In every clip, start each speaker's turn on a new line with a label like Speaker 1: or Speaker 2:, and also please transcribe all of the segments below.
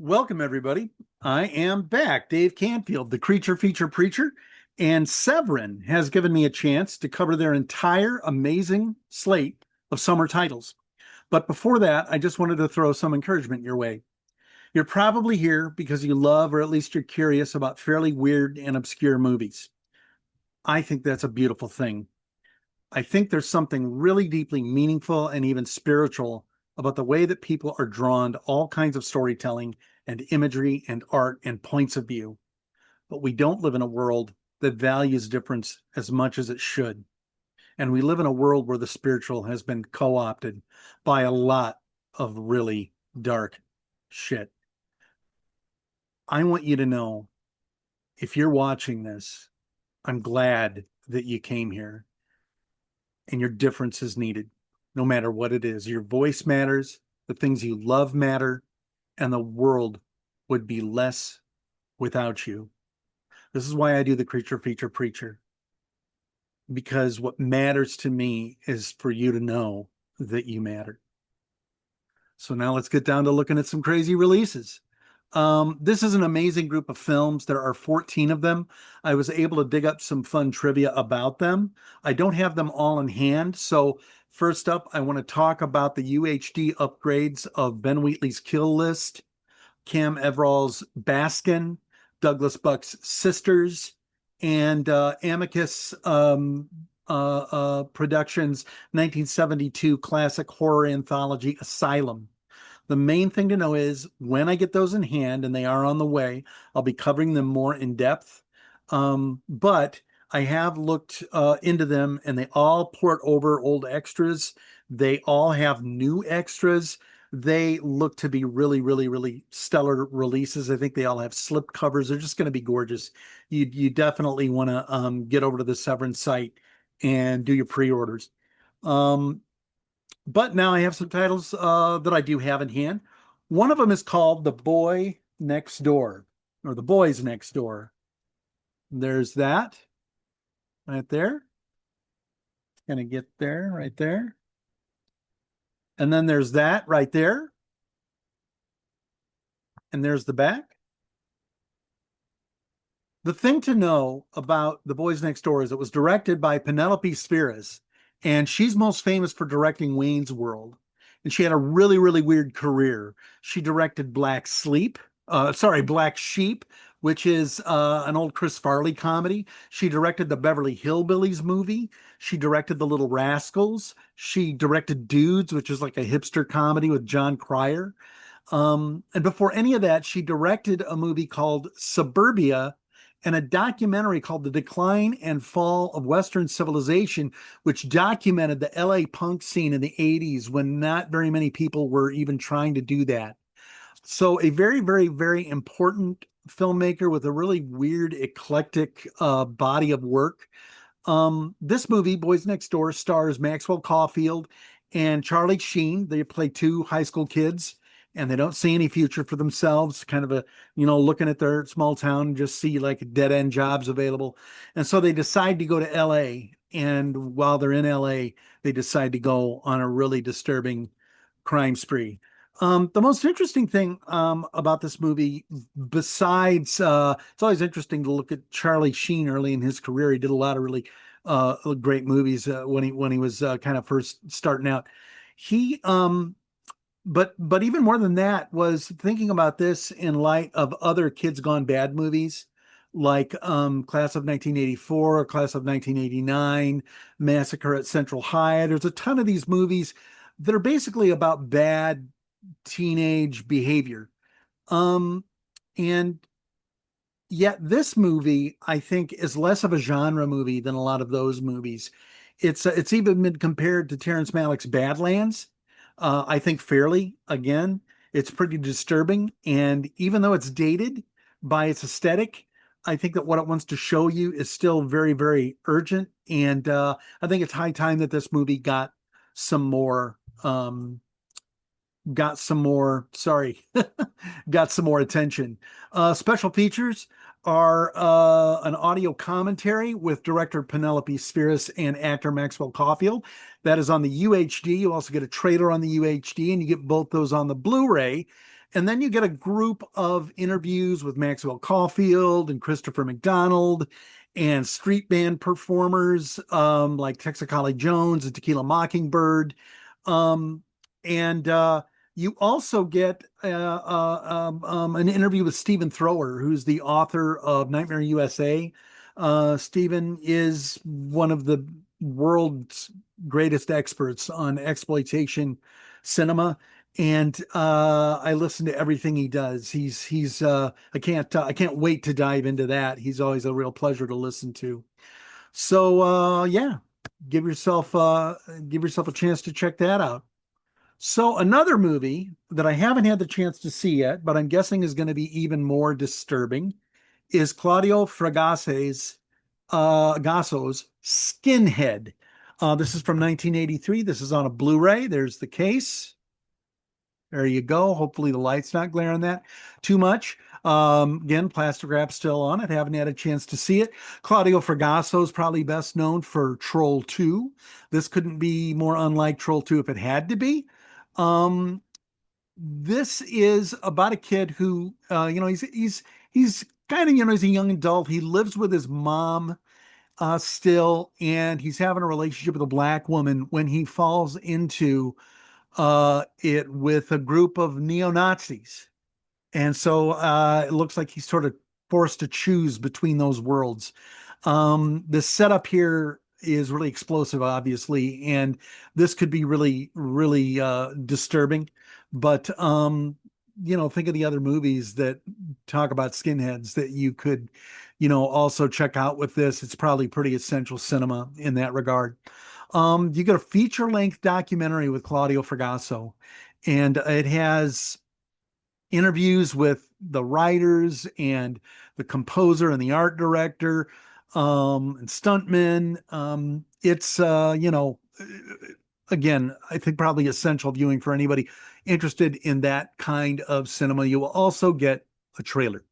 Speaker 1: Welcome, everybody. I am back, Dave Canfield, the Creature Feature Preacher, and Severin has given me a chance to cover their entire amazing slate of summer titles. But before that, I just wanted to throw some encouragement your way. You're probably here because you love, or at least you're curious about fairly weird and obscure movies. I think that's a beautiful thing. I think there's something really deeply meaningful and even spiritual about the way that people are drawn to all kinds of storytelling and imagery and art and points of view. But we don't live in a world that values difference as much as it should. And we live in a world where the spiritual has been co opted by a lot of really dark shit. I want you to know, if you're watching this, I'm glad that you came here, and your difference is needed, no matter what it is. Your voice matters, the things you love matter, and the world would be less without you. This is why I do the Creature Feature Preacher, because what matters to me is for you to know that you matter. So now let's get down to looking at some crazy releases. This is an amazing group of films. There are 14 of them. I was able to dig up some fun trivia about them. I don't have them all in hand. So first up, I want to talk about the UHD upgrades of Ben Wheatley's Kill List, Cam Everall's Baskin, Douglas Buck's Sisters, and Amicus Productions' 1972 classic horror anthology, Asylum. The main thing to know is when I get those in hand, and they are on the way, I'll be covering them more in depth. But I have looked into them, and they all port over old extras. They all have new extras. They look to be really, really, really stellar releases. I think they all have slip covers. They're just going to be gorgeous. You definitely want to get over to the Severin site and do your pre-orders. But now I have some titles that I do have in hand. One of them is called The Boy Next Door, or The Boys Next Door. There's that right there. Gonna get there, right there. And then there's that right there. And there's the back. The thing to know about The Boys Next Door is it was directed by Penelope Spheeris, and she's most famous for directing Wayne's World. And she had a really, really weird career. She directed Black Sheep, which is an old Chris Farley comedy. She directed the Beverly Hillbillies movie. She directed The Little Rascals. She directed Dudes, which is like a hipster comedy with John Cryer. And before any of that, she directed a movie called Suburbia and a documentary called The Decline and Fall of Western Civilization, which documented the LA punk scene in the 80s when not very many people were even trying to do that. So a very, very, very important filmmaker with a really weird, eclectic body of work. This movie, Boys Next Door, stars Maxwell Caulfield and Charlie Sheen. They play two high school kids, and they don't see any future for themselves, kind of looking at their small town and just see like dead end jobs available. And so they decide to go to LA. And while they're in LA, they decide to go on a really disturbing crime spree. The most interesting thing about this movie, besides, it's always interesting to look at Charlie Sheen early in his career. He did a lot of really great movies when he was kind of first starting out. He but even more than that was thinking about this in light of other Kids Gone Bad movies like Class of 1984 or Class of 1989, Massacre at Central High. There's a ton of these movies that are basically about bad teenage behavior. And yet this movie, I think, is less of a genre movie than a lot of those movies. It's even been compared to Terrence Malick's Badlands. I think fairly. Again, it's pretty disturbing, and even though it's dated by its aesthetic, I think that what it wants to show you is still very, very urgent. And I think it's high time that this movie some more got some more sorry got some more attention. Special features are an audio commentary with director Penelope Spheeris and actor Maxwell Caulfield. That is on the UHD. You also get a trailer on the UHD, and you get both those on the Blu-ray. And then you get a group of interviews with Maxwell Caulfield and Christopher McDonald and street band performers like Texacoli Jones and Tequila Mockingbird. Um, and you also get an interview with Stephen Thrower, who's the author of Nightmare USA. Stephen is one of the world's greatest experts on exploitation cinema, and I listen to everything he does. He's I can't wait to dive into that. He's always a real pleasure to listen to. So yeah, give yourself a chance to check that out. So another movie that I haven't had the chance to see yet, but I'm guessing is going to be even more disturbing, is Claudio Fragase's Gasso's Skinhead. This is from 1983. This is on a Blu-ray. There's the case. There you go. Hopefully the light's not glaring that too much. Again, plastic wrap still on it. Haven't had a chance to see it. Claudio Fragasso is probably best known for Troll 2. This couldn't be more unlike Troll 2 if it had to be. This is about a kid who, he's kind of, he's a young adult. He lives with his mom still, and he's having a relationship with a black woman when he falls into it with a group of neo-Nazis. And so it looks like he's sort of forced to choose between those worlds. The setup here is really explosive, obviously, and this could be really, really disturbing. But think of the other movies that talk about skinheads that you could, also check out with this. It's probably pretty essential cinema in that regard. You get a feature-length documentary with Claudio Fragasso, and it has interviews with the writers and the composer and the art director and stuntmen. It's again, I think probably essential viewing for anybody interested in that kind of cinema. You will also get a trailer.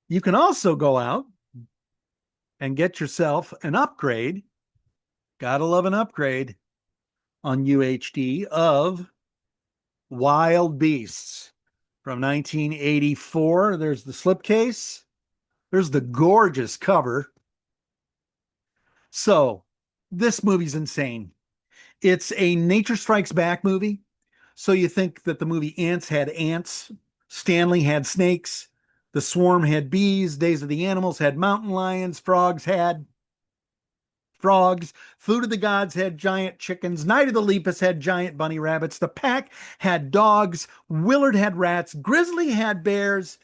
Speaker 1: You can also go out and get yourself an upgrade. Gotta love an upgrade on UHD of Wild Beasts from 1984. There's the slipcase. There's the gorgeous cover. So this movie's insane. It's a Nature Strikes Back movie. So you think that the movie Ants had ants, Stanley had snakes, The Swarm had bees, Days of the Animals had mountain lions, Frogs had frogs, Food of the Gods had giant chickens, Night of the Lepus had giant bunny rabbits, The Pack had dogs, Willard had rats, Grizzly had bears,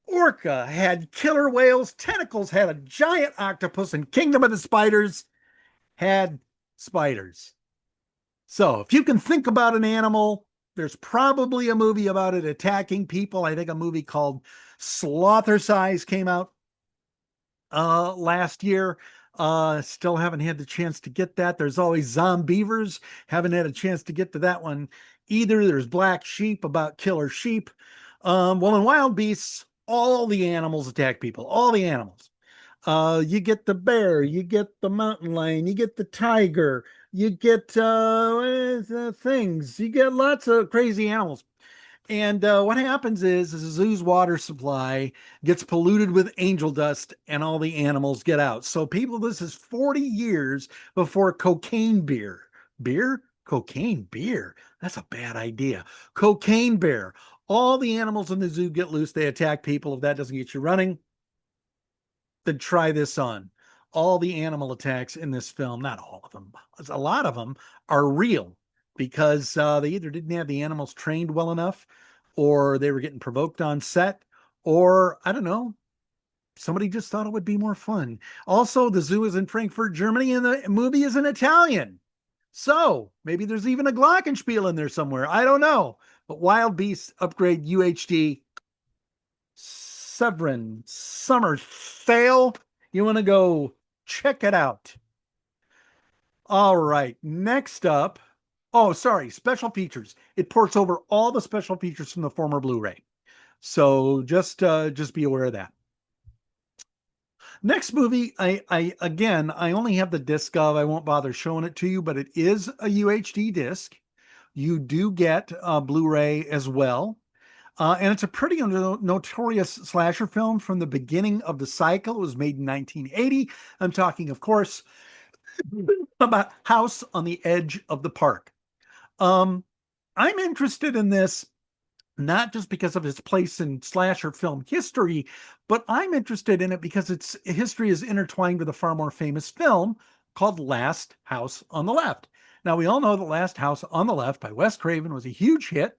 Speaker 1: Orca had killer whales, Tentacles had a giant octopus, and Kingdom of the Spiders had spiders. So if you can think about an animal, there's probably a movie about it attacking people. I think a movie called Slaughtercise came out last year. Still haven't had the chance to get that. There's always Zombievers. Haven't had a chance to get to that one either. There's Black Sheep about killer sheep. Well, in Wild Beasts, all the animals attack people. All the animals. You get the bear, you get the mountain lion, you get the tiger, you get things. You get lots of crazy animals. And what happens is the zoo's water supply gets polluted with angel dust and all the animals get out. So people, this is 40 years before cocaine beer. Beer? Cocaine beer. That's a bad idea. Cocaine bear. All the animals in the zoo get loose. They attack people. If that doesn't get you running, then try this on. All the animal attacks in this film, not all of them, a lot of them are real because they either didn't have the animals trained well enough, or they were getting provoked on set, or I don't know, somebody just thought it would be more fun. Also, the zoo is in Frankfurt, Germany, and the movie is in Italian. So maybe there's even a Glockenspiel in there somewhere. I don't know. But Wild Beasts upgrade UHD. Severin summer sale. You want to go check it out. All right. Next up. Oh, sorry. Special features. It ports over all the special features from the former Blu-ray. So just be aware of that. Next movie, I only have the disc of. I won't bother showing it to you, but it is a UHD disc You do get Blu-ray as well. And it's a pretty notorious slasher film from the beginning of the cycle. It was made in 1980. I'm talking, of course, about House on the Edge of the Park. Um, I'm interested in this not just because of its place in slasher film history, but I'm interested in it because its history is intertwined with a far more famous film called Last House on the Left. Now, we all know that Last House on the Left by Wes Craven was a huge hit.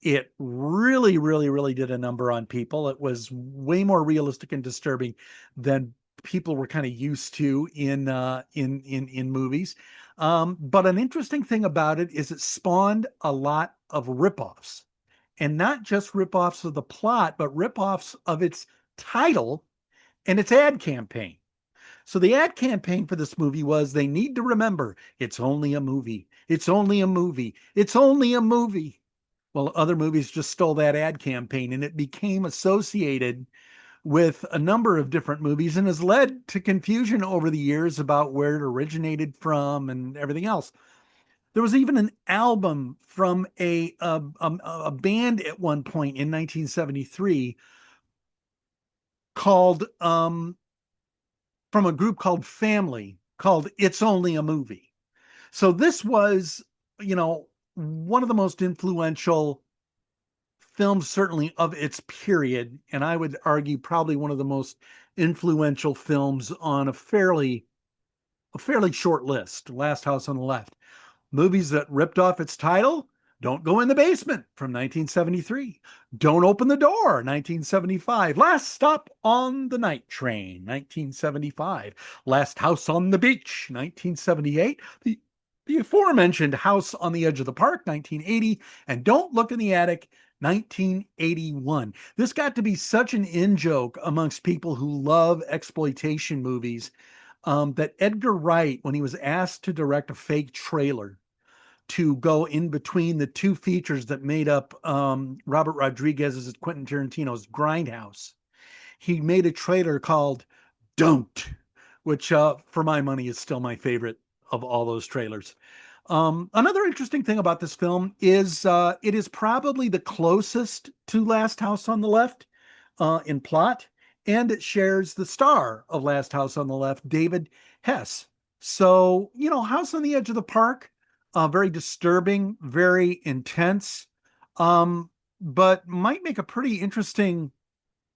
Speaker 1: It really, really, really did a number on people. It was way more realistic and disturbing than people were kind of used to in movies. But an interesting thing about it is it spawned a lot of ripoffs, and not just ripoffs of the plot, but ripoffs of its title and its ad campaign. So the ad campaign for this movie was they need to remember it's only a movie. It's only a movie. It's only a movie. Well, other movies just stole that ad campaign and it became associated with a number of different movies and has led to confusion over the years about where it originated from and everything else. There was even an album from a band at one point in 1973 called from a group called Family called It's Only a Movie. So this was, one of the most influential films, certainly of its period, and I would argue probably one of the most influential films on a fairly short list. Last House on the Left. Movies that ripped off its title: Don't Go in the Basement from 1973. Don't Open the Door, 1975. Last Stop on the Night Train, 1975. Last House on the Beach, 1978. The aforementioned House on the Edge of the Park, 1980. And Don't Look in the Attic, 1981. This got to be such an in-joke amongst people who love exploitation movies, that Edgar Wright, when he was asked to direct a fake trailer to go in between the two features that made up Robert Rodriguez's Quentin Tarantino's Grindhouse, he made a trailer called Don't, which for my money is still my favorite of all those trailers. Another interesting thing about this film is it is probably the closest to Last House on the Left in plot, and it shares the star of Last House on the Left, David Hess. So, House on the Edge of the Park, very disturbing, very intense, but might make a pretty interesting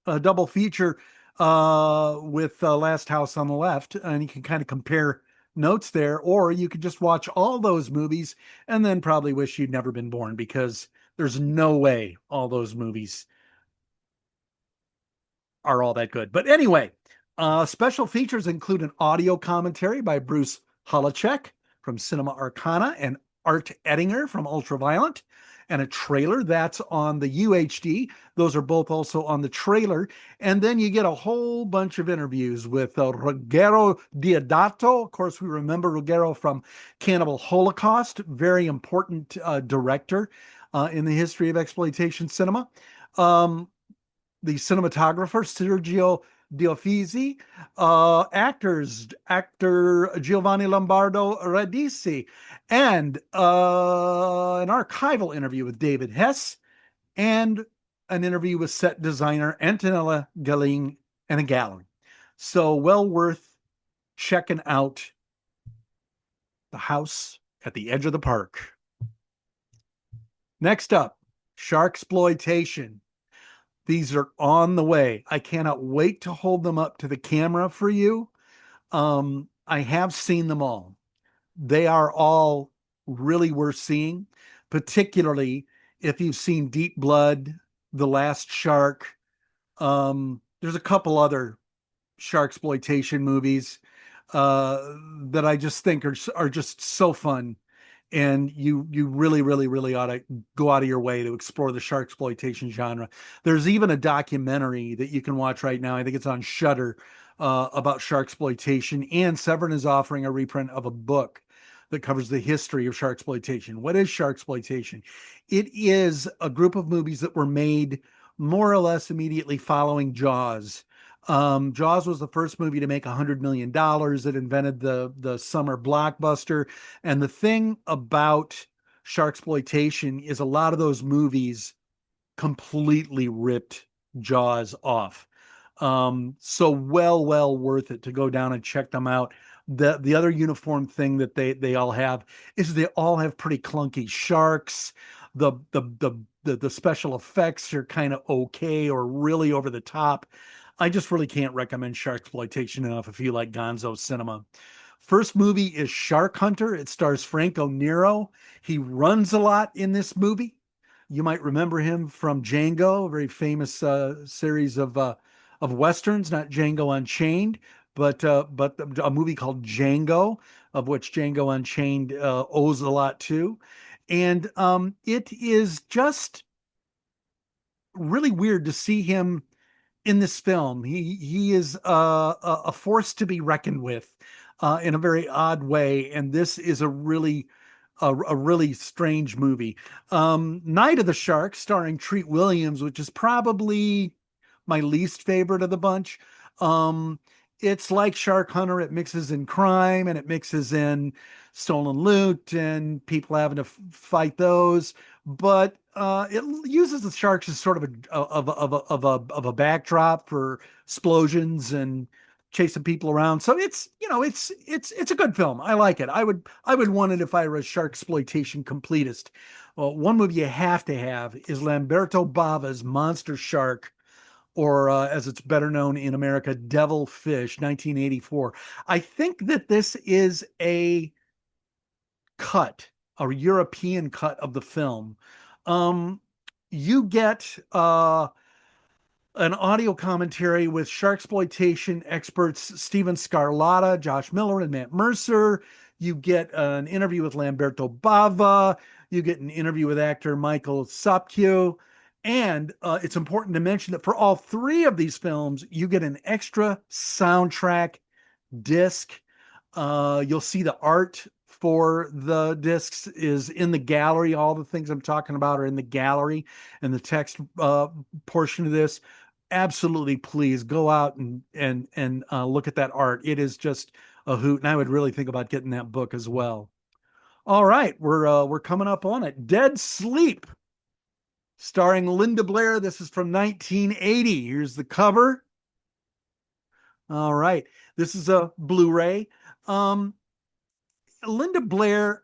Speaker 1: double feature with Last House on the Left, and you can kind of compare notes there, or you could just watch all those movies and then probably wish you'd never been born, because there's no way all those movies are all that good. But anyway, special features include an audio commentary by Bruce Holacek from Cinema Arcana and Art Ettinger from Ultraviolent, and a trailer that's on the UHD. Those are both also on the trailer. And then you get a whole bunch of interviews with Ruggero Deodato. Of course, we remember Ruggero from Cannibal Holocaust, very important director in the history of exploitation cinema. The cinematographer, Sergio Diofisi, actor Giovanni Lombardo Radici, and an archival interview with David Hess, and an interview with set designer Antonella Gallen. So well worth checking out The House at the Edge of the Park. Next up, Sharksploitation. These are on the way. I cannot wait to hold them up to the camera for you. I have seen them all. They are all really worth seeing, particularly if you've seen Deep Blood, The Last Shark. There's a couple other sharksploitation movies that I just think are just so fun. And you really, really, really ought to go out of your way to explore the sharksploitation genre. There's even a documentary that you can watch right now. I think it's on Shudder, about sharksploitation. And Severin is offering a reprint of a book that covers the history of sharksploitation. What is sharksploitation? It is a group of movies that were made more or less immediately following Jaws. Jaws was the first movie to make $100 million. It invented the summer blockbuster. And the thing about sharksploitation is a lot of those movies completely ripped Jaws off. So well worth it to go down and check them out. The other uniform thing that they all have is they all have pretty clunky sharks. The special effects are kind of okay or really over the top. I just really can't recommend sharksploitation enough if you like Gonzo cinema. First movie is Shark Hunter. It stars Franco Nero. He runs a lot in this movie. You might remember him from Django, a very famous series of westerns, not Django Unchained, but a movie called Django, of which Django Unchained owes a lot to. And it is just really weird to see him in this film. He is a force to be reckoned with in a very odd way, and this is a really strange movie. Night of the Shark, starring Treat Williams, which is probably my least favorite of the bunch. Um, it's like Shark Hunter. It mixes in crime and it mixes in stolen loot and people having to fight those, but it uses the sharks as sort of a backdrop for explosions and chasing people around. So it's a good film. I like it. I would want it if I were a sharksploitation completist. Well, one movie you have to have is Lamberto Bava's Monster Shark, or as it's better known in America, Devil Fish, 1984. I think that this is a cut, a European cut of the film. Um, you get an audio commentary with sharksploitation experts Steven Scarlatta, Josh Miller, and Matt Mercer. You get an interview with Lamberto Bava. You get an interview with actor Michael Sopkiw. And it's important to mention that for all three of these films, you get an extra soundtrack disc. You'll see the art for the discs is in the gallery. All the things I'm talking about are in the gallery, and the text portion of this. Absolutely, please go out and look at that art. It is just a hoot, and I would really think about getting that book as well. All right, we're coming up on it. Dead Sleep, starring Linda Blair. This is from 1980. Here's the cover. All right, this is a Blu-ray. Um, Linda Blair,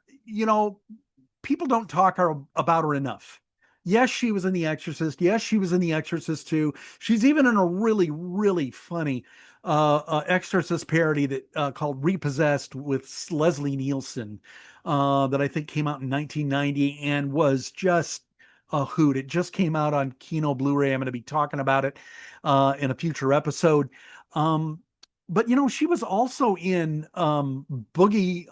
Speaker 1: people don't talk about her enough. Yes, she was in The Exorcist. Yes, she was in The Exorcist too. She's even in a really funny Exorcist parody that called Repossessed with Leslie Nielsen that I think came out in 1990 and was just a hoot. It just came out on Kino Blu-ray. I'm going to be talking about it in a future episode. Um, but she was also in Boogie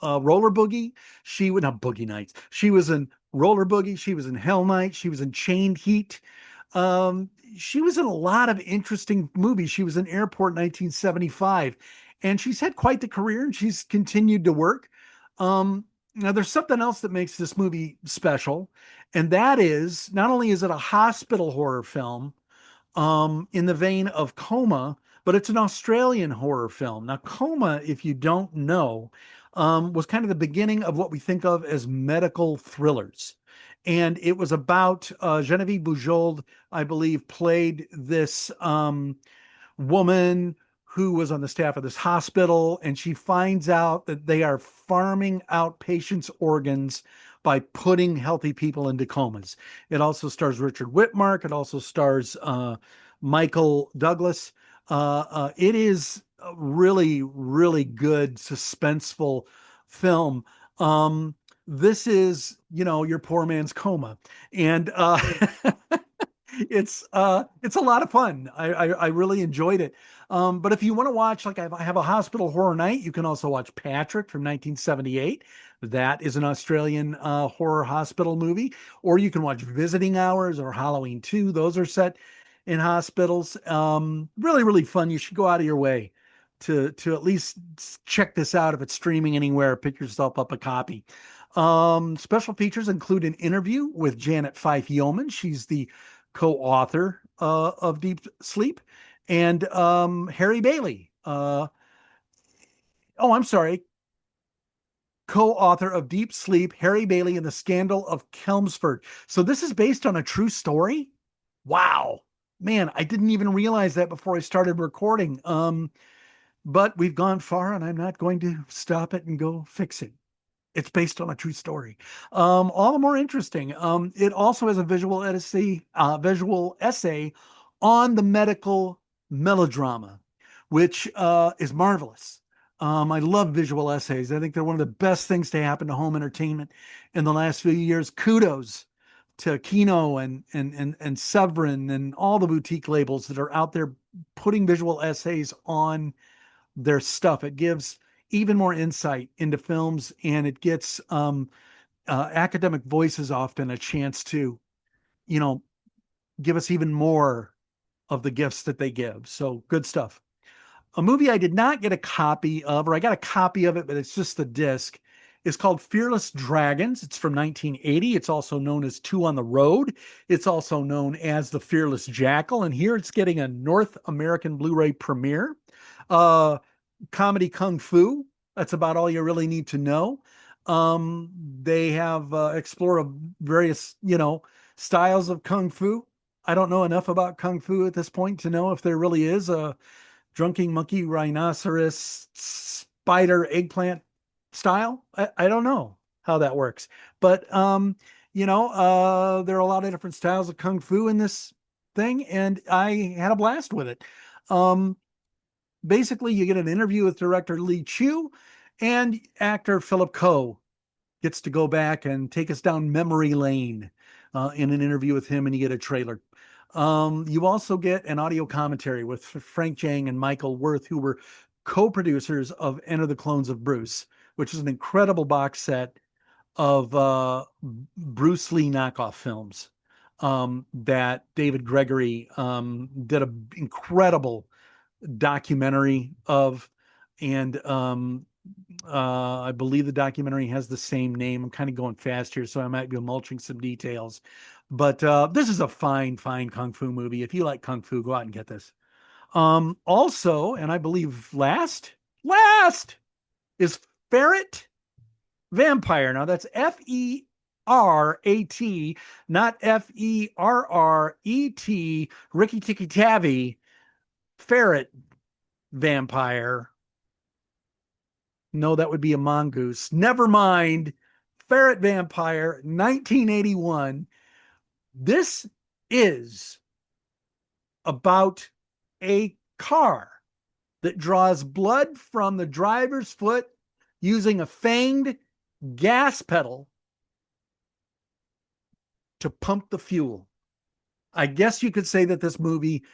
Speaker 1: Roller Boogie. She would not Boogie Nights. She was in Roller Boogie. She was in Hell Night. She was in Chained Heat. She was in a lot of interesting movies. She was in Airport 1975, and she's had quite the career, and she's continued to work. Now, there's something else that makes this movie special, and that is not only is it a hospital horror film, in the vein of Coma, but it's an Australian horror film. Now, Coma, if you don't know, was kind of the beginning of what we think of as medical thrillers. And it was about Genevieve Bujold, I believe, played this woman who was on the staff of this hospital, and she finds out that they are farming out patients' organs by putting healthy people into comas. It also stars Richard Whitmark. It also stars Michael Douglas. It is a really good, suspenseful film. This is, your poor man's Coma. And it's a lot of fun. I really enjoyed it. But if you want to watch, like I have a hospital horror night, you can also watch Patrick from 1978. That is an Australian horror hospital movie. Or you can watch Visiting Hours or Halloween 2. Those are set in hospitals. Really fun. You should go out of your way to at least check this out if it's streaming anywhere. Pick yourself up a copy. Special features include an interview with Janet Fife Yeoman. She's the co-author of Deep Sleep, and Harry Bailey. Oh, I'm sorry. co-author of Deep Sleep, Harry Bailey, and the Scandal of Chelmsford. So this is based on a true story. Wow, man, I didn't even realize that before I started recording. But we've gone far, and I'm not going to stop it and go fix it. It's based on a true story. All the more interesting. It also has a visual essay on the medical melodrama, which is marvelous. I love visual essays. I think they're one of the best things to happen to home entertainment in the last few years. Kudos to Kino and Severin and all the boutique labels that are out there putting visual essays on their stuff. It gives even more insight into films, and it gets academic voices often a chance to, you know, give us even more of the gifts that they give. So good stuff. A movie I did not get a copy of, or I got a copy of it, but it's just the disc, is called Fearless Dragons. It's from 1980. It's also known as Two on the Road. It's also known as The Fearless Jackal. And here it's getting a North American Blu-ray premiere. Uh, Comedy kung fu. That's about all you really need to know. They have explore various, styles of kung fu. I don't know enough about kung fu at this point to know if there really is a drunken monkey, rhinoceros, spider, eggplant style. I don't know how that works, but there are a lot of different styles of kung fu in this thing, and I had a blast with it. Um, Basically, you get an interview with director Lee Chu, and actor Philip Coe gets to go back and take us down memory lane in an interview with him, and you get a trailer. You also get an audio commentary with Frank Jang and Michael Worth, who were co-producers of Enter the Clones of Bruce, which is an incredible box set of Bruce Lee knockoff films that David Gregory did an incredible documentary of. And I believe the documentary has the same name. I'm kind of going fast here, so I might be mulching some details. But this is a fine, fine kung fu movie. If you like kung fu, go out and get this. Also, and I believe last is Ferret Vampire. Now that's Ferat, not Ferret. Ricky Tikki Tavi. Ferret Vampire. No, that would be a mongoose. Never mind. Ferret Vampire, 1981. This is about a car that draws blood from the driver's foot using a fanged gas pedal to pump the fuel. I guess you could say that this movie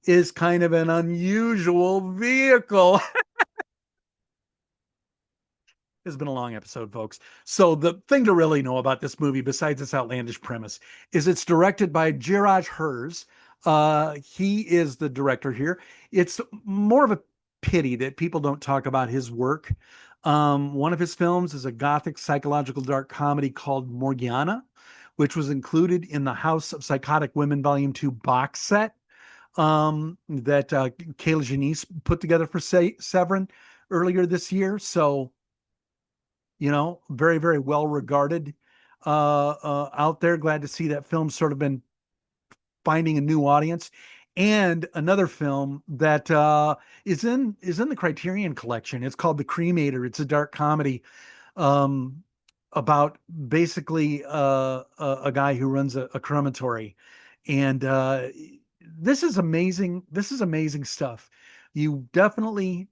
Speaker 1: is kind of an unusual vehicle. It's been a long episode, folks. So the thing to really know about this movie, besides its outlandish premise, is it's directed by Jiraj Herz. He is the director here. It's more of a pity that people don't talk about his work. One of his films is a gothic psychological dark comedy called Morgiana, which was included in the House of Psychotic Women Volume 2 box set that Kayla Janice put together for Severin earlier this year. So, very, very well regarded out there. Glad to see that film's sort of been finding a new audience. And another film that is in the Criterion Collection. It's called The Cremator. It's a dark comedy about basically a guy who runs a crematory, and this is amazing. This is amazing stuff. You definitely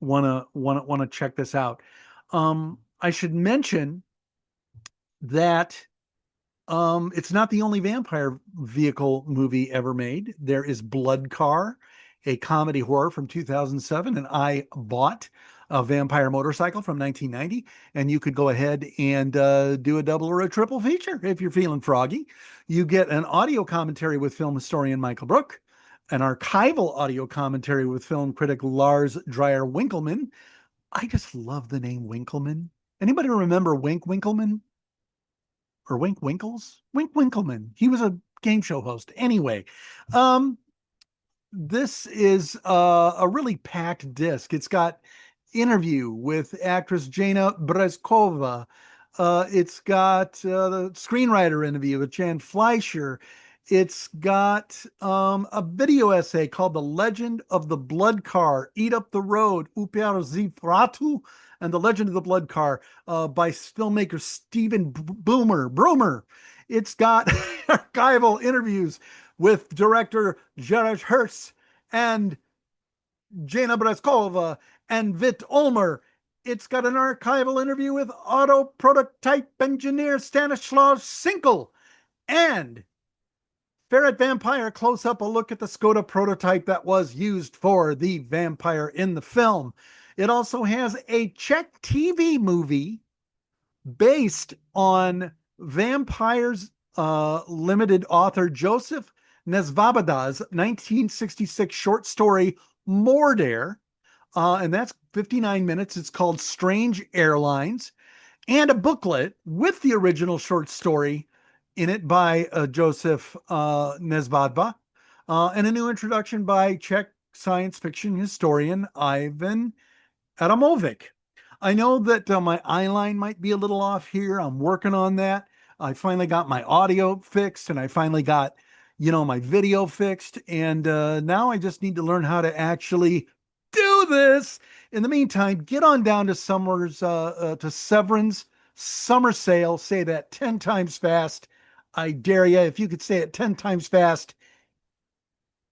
Speaker 1: want to check this out. I should mention that it's not the only vampire vehicle movie ever made. There is Blood Car, a comedy horror from 2007, and I bought a vampire motorcycle from 1990. And you could go ahead and do a double or a triple feature if you're feeling froggy. You get an audio commentary with film historian Michael Brook, an archival audio commentary with film critic Lars Dreyer Winkelmann. I just love the name Winkelmann. Anybody remember Wink Winkelmann? Or Wink Winkles? Wink Winkelmann. He was a game show host. Anyway, this is a really packed disc. It's got interview with actress Jana Brezkova. It's got the screenwriter interview with Jan Fleischer. It's got a video essay called The Legend of the Blood Car, Eat Up the Road, Uper Zifratu, and The Legend of the Blood Car by filmmaker Stephen Broomer. It's got archival interviews with director Jared Hertz and Jana Breskova and Vit Ulmer. It's got an archival interview with auto prototype engineer Stanislav Sinkel and Ferret Vampire close up a look at the Skoda prototype that was used for the vampire in the film. It also has a Czech TV movie based on vampires limited author Joseph Nesvabada's 1966 short story Mordare, and that's 59 minutes. It's called Strange Airlines, and a booklet with the original short story in it by Joseph Nesvadba, and a new introduction by Czech science fiction historian Ivan Adamovic. I know that my eye line might be a little off here. I'm working on that. I finally got my audio fixed and I finally got, my video fixed. And now I just need to learn how to actually do this. In the meantime, get on down to to Severin's summer sale. Say that 10 times fast. I dare you. If you could say it 10 times fast,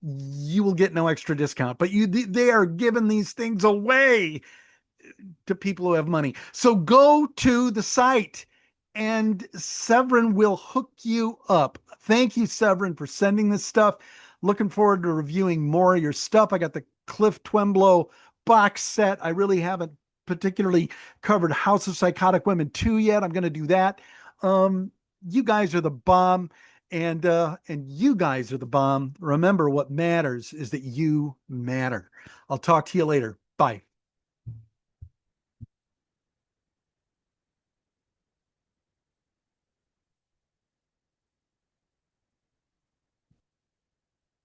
Speaker 1: you will get no extra discount. But they are giving these things away to people who have money. So go to the site and Severin will hook you up. Thank you, Severin, for sending this stuff. Looking forward to reviewing more of your stuff. I got the Cliff Twemblow box set. I really haven't particularly covered House of Psychotic Women 2 yet. I'm going to do that. You guys are the bomb, and you guys are the bomb. Remember, what matters is that you matter. I'll talk to you later. Bye.